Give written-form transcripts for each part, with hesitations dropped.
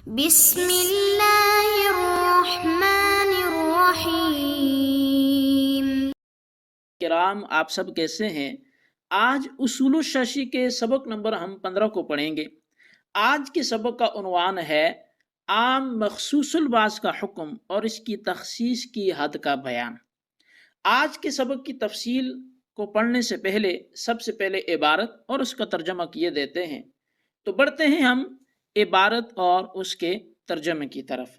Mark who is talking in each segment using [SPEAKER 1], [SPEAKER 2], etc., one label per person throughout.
[SPEAKER 1] بسم اللہ الرحمن الرحیم۔
[SPEAKER 2] کرام، آپ سب کیسے ہیں؟ آج اصول الشاشی کے سبق نمبر ہم 15 کو پڑھیں گے۔ آج کے سبق کا عنوان ہے عام مخصوص الباس کا حکم اور اس کی تخصیص کی حد کا بیان۔ آج کے سبق کی تفصیل کو پڑھنے سے پہلے سب سے پہلے عبارت اور اس کا ترجمہ کیے دیتے ہیں۔ تو بڑھتے ہیں ہم عبارت اور اس کے ترجمے کی طرف۔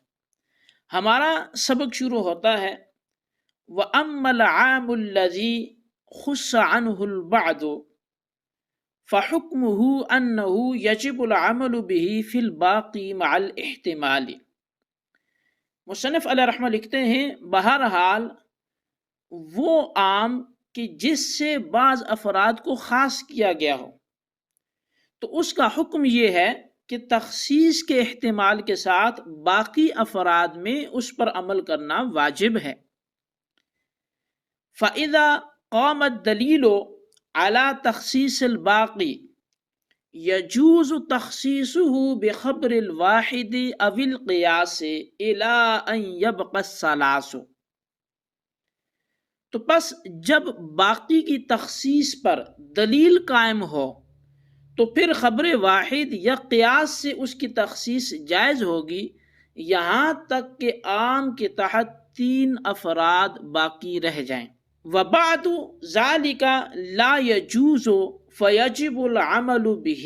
[SPEAKER 2] ہمارا سبق شروع ہوتا ہے وَأَمَّا الْعَامُ الَّذِي خُصَّ عَنْهُ الْبَعْضُ فَحُكْمُهُ أَنَّهُ يَجِبُ الْعَمَلُ بِهِ فِي الْبَاقِي مَعَ الْاحْتِمَالِ۔ مصنف علیہ رحمہ لکھتے ہیں بہرحال وہ عام کہ جس سے بعض افراد کو خاص کیا گیا ہو، تو اس کا حکم یہ ہے کہ تخصیص کے احتمال کے ساتھ باقی افراد میں اس پر عمل کرنا واجب ہے۔ فَإِذَا قَامَ الدَّلِيلُ عَلَى تَخْصِيصِ الْبَاقِي يَجُوزُ تَخْصِيصُهُ بِخَبْرِ الْوَاحِدِ أَوِ الْقِيَاسِ إِلَىٰ أَنْ يَبْقَى الثَّلَاثُ۔ تو پس جب باقی کی تخصیص پر دلیل قائم ہو تو پھر خبر واحد یا قیاس سے اس کی تخصیص جائز ہوگی، یہاں تک کہ عام کے تحت 3 افراد باقی رہ جائیں۔ وَبَعْدُ ذَلِكَ لَا يَجُوزُ فَيَجِبُ الْعَمَلُ بِهِ۔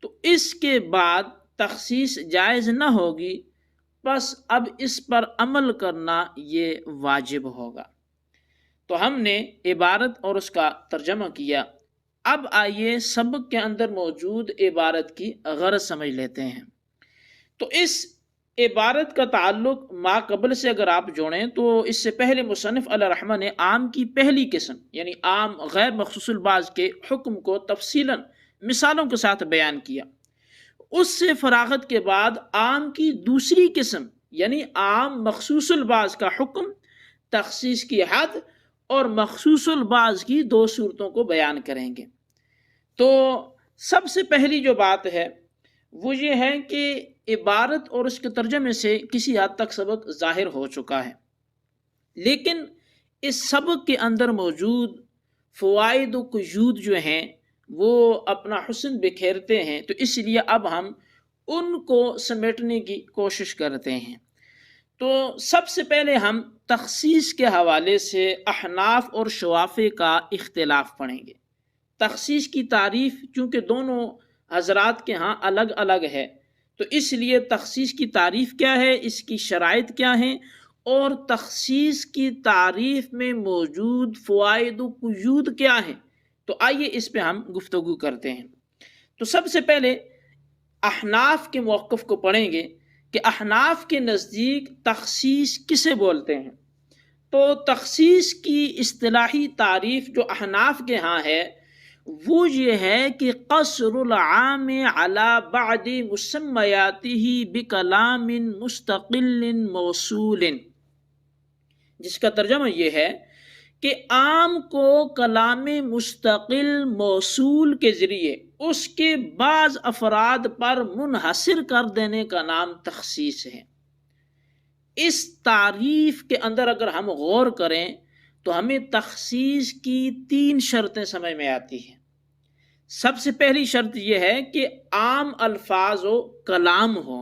[SPEAKER 2] تو اس کے بعد تخصیص جائز نہ ہوگی، بس اب اس پر عمل کرنا یہ واجب ہوگا۔ تو ہم نے عبارت اور اس کا ترجمہ کیا۔ اب آئیے سبق کے اندر موجود عبارت کی غرض سمجھ لیتے ہیں۔ تو اس عبارت کا تعلق ما قبل سے اگر آپ جوڑیں تو اس سے پہلے مصنف علیہ رحمہ نے عام کی پہلی قسم یعنی عام غیر مخصوص الباس کے حکم کو تفصیلاً مثالوں کے ساتھ بیان کیا۔ اس سے فراغت کے بعد عام کی دوسری قسم یعنی عام مخصوص الباس کا حکم، تخصیص کی حد اور مخصوص الباس کی 2 صورتوں کو بیان کریں گے۔ تو سب سے پہلی جو بات ہے وہ یہ ہے کہ عبارت اور اس کے ترجمے سے کسی حد تک سبق ظاہر ہو چکا ہے، لیکن اس سبق کے اندر موجود فوائد و قیود جو ہیں وہ اپنا حسن بکھیرتے ہیں، تو اس لیے اب ہم ان کو سمیٹنے کی کوشش کرتے ہیں۔ تو سب سے پہلے ہم تخصیص کے حوالے سے احناف اور شوافی کا اختلاف پڑھیں گے۔ تخصیص کی تعریف چونکہ دونوں حضرات کے ہاں الگ الگ ہے، تو اس لیے تخصیص کی تعریف کیا ہے، اس کی شرائط کیا ہیں، اور تخصیص کی تعریف میں موجود فوائد و قیود کیا ہیں، تو آئیے اس پہ ہم گفتگو کرتے ہیں۔ تو سب سے پہلے احناف کے موقف کو پڑھیں گے کہ احناف کے نزدیک تخصیص کسے بولتے ہیں۔ تو تخصیص کی اصطلاحی تعریف جو احناف کے ہاں ہے وہ یہ ہے کہ قصر العام علی بعد مسمیاتہ بکلام مستقل موصول، جس کا ترجمہ یہ ہے کہ عام کو کلام مستقل موصول کے ذریعے اس کے بعض افراد پر منحصر کر دینے کا نام تخصیص ہے۔ اس تعریف کے اندر اگر ہم غور کریں تو ہمیں تخصیص کی 3 شرطیں سمجھ میں آتی ہیں۔ سب سے پہلی شرط یہ ہے کہ عام الفاظ و کلام ہو،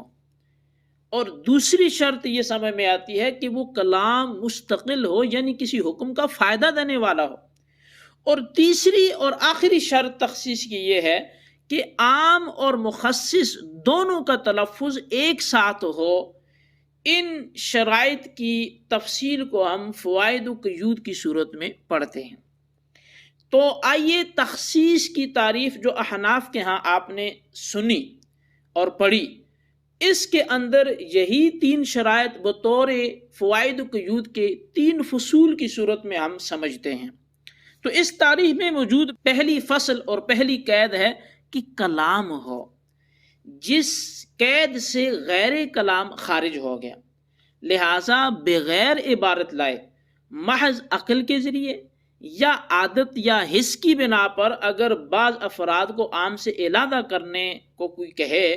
[SPEAKER 2] اور دوسری شرط یہ سمجھ میں آتی ہے کہ وہ کلام مستقل ہو یعنی کسی حکم کا فائدہ دینے والا ہو، اور تیسری اور آخری شرط تخصیص کی یہ ہے کہ عام اور مخصص دونوں کا تلفظ ایک ساتھ ہو۔ ان شرائط کی تفصیل کو ہم فوائد و قیود کی صورت میں پڑھتے ہیں۔ تو آئیے تخصیص کی تعریف جو احناف کے ہاں آپ نے سنی اور پڑھی، اس کے اندر یہی 3 شرائط بطور فوائد و قیود کے 3 فصول کی صورت میں ہم سمجھتے ہیں۔ تو اس تعریف میں موجود پہلی فصل اور پہلی قید ہے کہ کلام ہو، جس قید سے غیر کلام خارج ہو گیا، لہٰذا بغیر عبارت لائے محض عقل کے ذریعے یا عادت یا حس کی بنا پر اگر بعض افراد کو عام سے علیحدہ کرنے کو کوئی کہے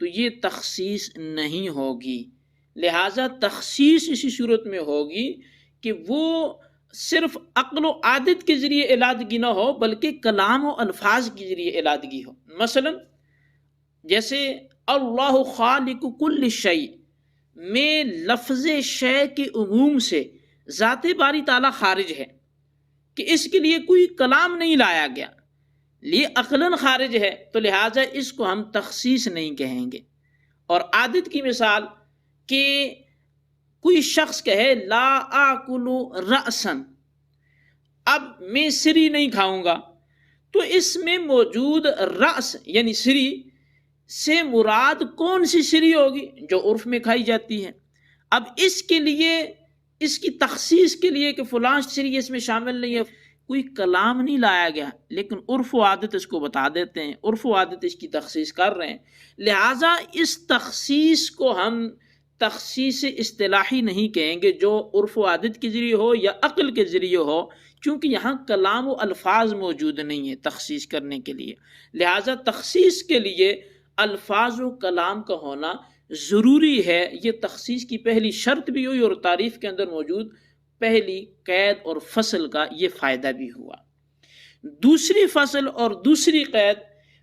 [SPEAKER 2] تو یہ تخصیص نہیں ہوگی۔ لہٰذا تخصیص اسی صورت میں ہوگی کہ وہ صرف عقل و عادت کے ذریعے علادگی نہ ہو بلکہ کلام و الفاظ کے ذریعے علادگی ہو۔ مثلا جیسے اللہ خالق کل شیء میں لفظ شے کے عموم سے ذات باری تعالیٰ خارج ہے کہ اس کے لیے کوئی کلام نہیں لایا گیا، یہ عقلاً خارج ہے، تو لہٰذا اس کو ہم تخصیص نہیں کہیں گے۔ اور عادت کی مثال کہ کوئی شخص کہے لا آکل رأسا، اب میں سری نہیں کھاؤں گا، تو اس میں موجود رأس یعنی سری سے مراد کون سی سری ہوگی؟ جو عرف میں کھائی جاتی ہے۔ اب اس کے لیے، اس کی تخصیص کے لیے کہ فلاں سری اس میں شامل نہیں ہے، کوئی کلام نہیں لایا گیا، لیکن عرف و عادت اس کو بتا دیتے ہیں، عرف و عادت اس کی تخصیص کر رہے ہیں۔ لہٰذا اس تخصیص کو ہم تخصیص اصطلاحی نہیں کہیں گے جو عرف و عادت کے ذریعے ہو یا عقل کے ذریعے ہو، کیونکہ یہاں کلام و الفاظ موجود نہیں ہے تخصیص کرنے کے لیے۔ لہٰذا تخصیص کے لیے الفاظ و کلام کا ہونا ضروری ہے۔ یہ تخصیص کی پہلی شرط بھی ہوئی اور تعریف کے اندر موجود پہلی قید اور فصل کا یہ فائدہ بھی ہوا۔ دوسری فصل اور دوسری قید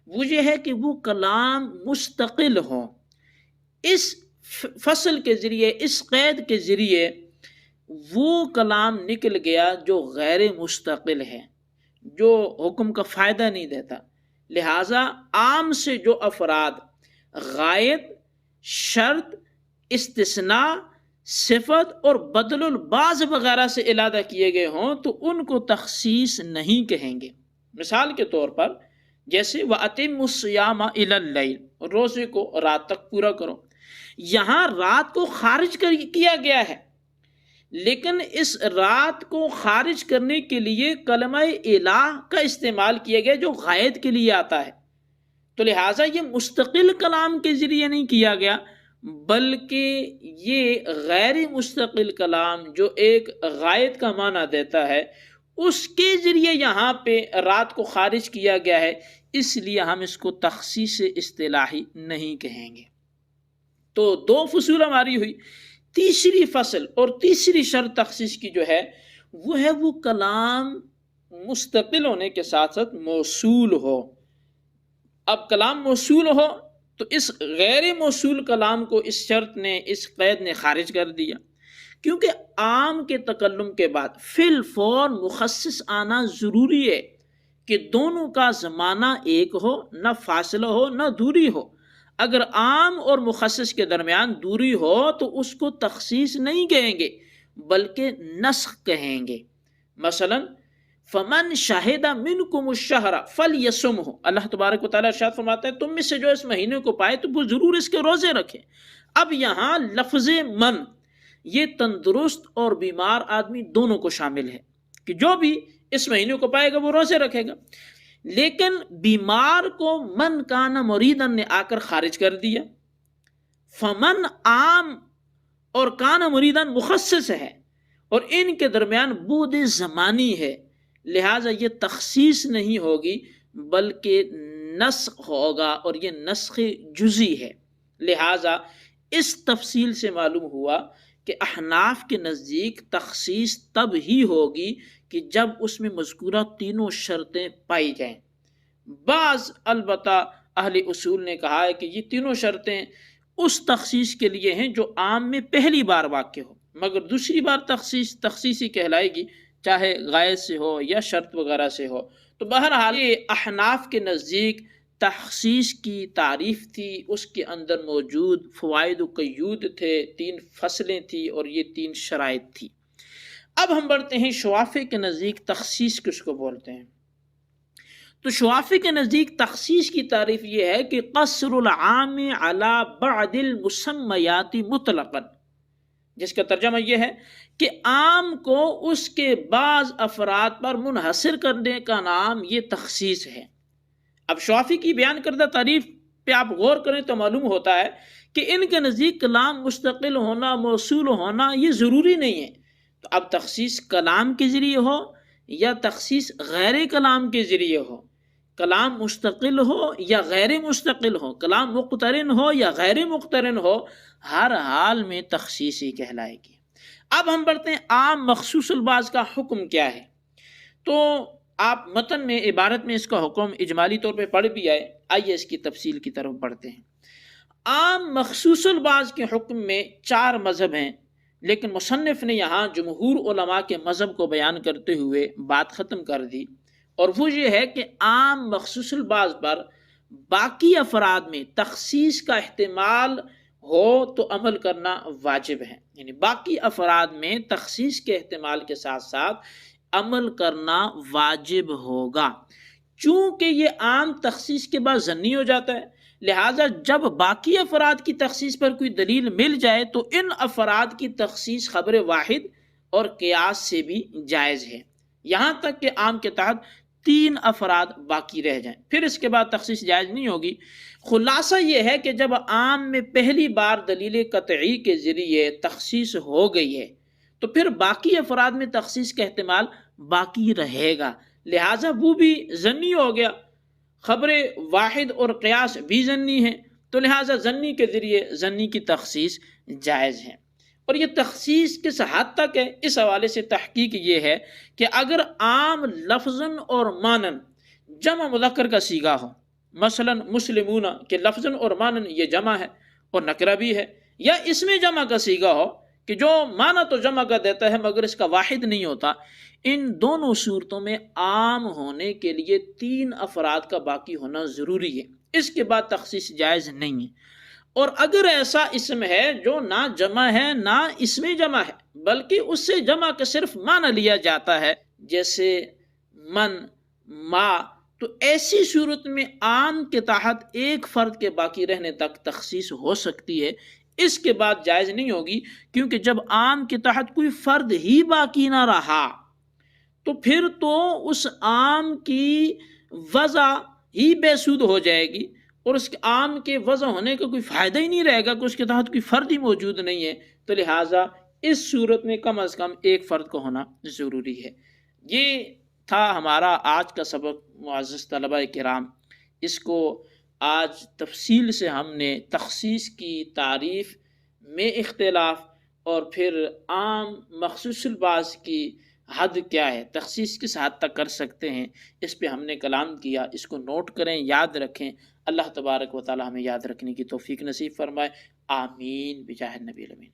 [SPEAKER 2] وہ یہ ہے کہ وہ کلام مستقل ہو۔ اس فصل کے ذریعے، اس قید کے ذریعے وہ کلام نکل گیا جو غیر مستقل ہے، جو حکم کا فائدہ نہیں دیتا۔ لہٰذا عام سے جو افراد غائب، شرط، استثناء، صفت اور بدل البعض وغیرہ سے علادہ کیے گئے ہوں تو ان کو تخصیص نہیں کہیں گے۔ مثال کے طور پر جیسے وَأَتِمُّ الصِّيَامَ إِلَى اللَّيْلِ، روزے کو رات تک پورا کرو، یہاں رات کو خارج کیا گیا ہے، لیکن اس رات کو خارج کرنے کے لیے کلمہ الہ کا استعمال کیا گیا جو غائب کے لیے آتا ہے، تو لہٰذا یہ مستقل کلام کے ذریعے نہیں کیا گیا بلکہ یہ غیر مستقل کلام جو ایک غائب کا معنی دیتا ہے اس کے ذریعے یہاں پہ رات کو خارج کیا گیا ہے، اس لیے ہم اس کو تخصیص اصطلاحی نہیں کہیں گے۔ تو دو فصول ہماری ہوئی۔ تیسری فصل اور تیسری شرط تخصیص کی جو ہے وہ ہے وہ کلام مستقل ہونے کے ساتھ ساتھ موصول ہو۔ اب کلام موصول ہو تو اس غیر موصول کلام کو اس شرط نے، اس قید نے خارج کر دیا، کیونکہ عام کے تکلم کے بعد فی الفور مخصص آنا ضروری ہے کہ دونوں کا زمانہ ایک ہو، نہ فاصلہ ہو نہ دوری ہو۔ اگر عام اور مخصص کے درمیان دوری ہو تو اس کو تخصیص نہیں کہیں گے بلکہ نسخ کہیں گے۔ مثلا فمن شاہد منکم الشہر فلیصمہ، اللہ تبارک و تعالیٰ ارشاد فرماتا ہے تم میں سے جو اس مہینے کو پائے تو وہ ضرور اس کے روزے رکھے۔ اب یہاں لفظ من یہ تندرست اور بیمار آدمی دونوں کو شامل ہے کہ جو بھی اس مہینے کو پائے گا وہ روزے رکھے گا، لیکن بیمار کو من کان مریدن نے آ کر خارج کر دیا۔ فمن عام اور کان مریدن مخصص ہے اور ان کے درمیان بود زمانی ہے، لہٰذا یہ تخصیص نہیں ہوگی بلکہ نسخ ہوگا اور یہ نسخ جزئی ہے۔ لہٰذا اس تفصیل سے معلوم ہوا کہ احناف کے نزدیک تخصیص تب ہی ہوگی کہ جب اس میں مذکورہ تینوں شرطیں پائی جائیں۔ بعض البتہ اہل اصول نے کہا ہے کہ یہ تینوں شرطیں اس تخصیص کے لیے ہیں جو عام میں پہلی بار واقع ہو، مگر دوسری بار تخصیصی کہلائے گی، چاہے غائب سے ہو یا شرط وغیرہ سے ہو۔ تو بہرحال یہ احناف کے نزدیک تخصیص کی تعریف تھی، اس کے اندر موجود فوائد و قیود تھے، 3 فصلیں تھی اور یہ 3 شرائط تھی۔ اب ہم بڑھتے ہیں شوافی کے نزدیک تخصیص کس کو بولتے ہیں۔ تو شوافی کے نزدیک تخصیص کی تعریف یہ ہے کہ قصر العام علی بعض المسمیات مطلقا، جس کا ترجمہ یہ ہے کہ عام کو اس کے بعض افراد پر منحصر کرنے کا نام یہ تخصیص ہے۔ اب شوافی کی بیان کردہ تعریف پہ آپ غور کریں تو معلوم ہوتا ہے کہ ان کے نزدیک کلام مستقل ہونا، موصول ہونا یہ ضروری نہیں ہے۔ تو اب تخصیص کلام کے ذریعے ہو یا تخصیص غیر کلام کے ذریعے ہو، کلام مستقل ہو یا غیر مستقل ہو، کلام مقترن ہو یا غیر مقترن ہو، ہر حال میں تخصیص ہی کہلائے گی۔ اب ہم پڑھتے ہیں عام مخصوص الباز کا حکم کیا ہے۔ تو آپ متن میں عبارت میں اس کا حکم اجمالی طور پہ پڑھ بھی آئیے اس کی تفصیل کی طرف بڑھتے ہیں۔ عام مخصوص الباز کے حکم میں 4 مذہب ہیں، لیکن مصنف نے یہاں جمہور علماء کے مذہب کو بیان کرتے ہوئے بات ختم کر دی، اور وہ یہ ہے کہ عام مخصوص الباز پر باقی افراد میں تخصیص کا احتمال ہو تو عمل کرنا واجب ہے، یعنی باقی افراد میں تخصیص کے احتمال کے ساتھ ساتھ عمل کرنا واجب ہوگا۔ چونکہ یہ عام تخصیص کے بعد ظنی ہو جاتا ہے، لہٰذا جب باقی افراد کی تخصیص پر کوئی دلیل مل جائے تو ان افراد کی تخصیص خبر واحد اور قیاس سے بھی جائز ہے، یہاں تک کہ عام کے تحت 3 افراد باقی رہ جائیں، پھر اس کے بعد تخصیص جائز نہیں ہوگی۔ خلاصہ یہ ہے کہ جب عام میں پہلی بار دلیل قطعی کے ذریعے تخصیص ہو گئی ہے تو پھر باقی افراد میں تخصیص کا احتمال باقی رہے گا، لہٰذا وہ بھی ظنی ہو گیا، خبر واحد اور قیاس بھی ظنی ہے، تو لہٰذا ظنی کے ذریعے ظنی کی تخصیص جائز ہے۔ اور یہ تخصیص کس حد تک ہے، اس حوالے سے تحقیق یہ ہے کہ اگر عام لفظاً اور مانن جمع مذکر کا صیغہ ہو، مثلا مسلمون کہ لفظاً اور مانن یہ جمع ہے اور نکرہ بھی ہے، یا اس میں جمع کا صیغہ ہو کہ جو معنی تو جمع کا دیتا ہے مگر اس کا واحد نہیں ہوتا، ان دونوں صورتوں میں عام ہونے کے لیے 3 افراد کا باقی ہونا ضروری ہے، اس کے بعد تخصیص جائز نہیں ہے۔ اور اگر ایسا اسم ہے جو نہ جمع ہے نہ اس میں جمع ہے بلکہ اس سے جمع کا صرف معنی لیا جاتا ہے، جیسے من، ما، تو ایسی صورت میں عام کے تحت ایک فرد کے باقی رہنے تک تخصیص ہو سکتی ہے، اس کے بعد جائز نہیں ہوگی، کیونکہ جب عام کے تحت کوئی فرد ہی باقی نہ رہا تو پھر تو اس عام کی وضع ہی بے سود ہو جائے گی، اور اس عام کے وضع ہونے کا کوئی فائدہ ہی نہیں رہے گا کہ اس کے تحت کوئی فرد ہی موجود نہیں ہے، تو لہٰذا اس صورت میں کم از کم ایک فرد کو ہونا ضروری ہے۔ یہ تھا ہمارا آج کا سبق معزز طلبہ کرام، اس کو آج تفصیل سے ہم نے تخصیص کی تعریف میں اختلاف اور پھر عام مخصوص الباز کی حد کیا ہے، تخصیص کس حد تک کر سکتے ہیں، اس پہ ہم نے کلام کیا، اس کو نوٹ کریں، یاد رکھیں۔ اللہ تبارک و تعالی ہمیں یاد رکھنے کی توفیق نصیب فرمائے، آمین بجاہ النبی الامین۔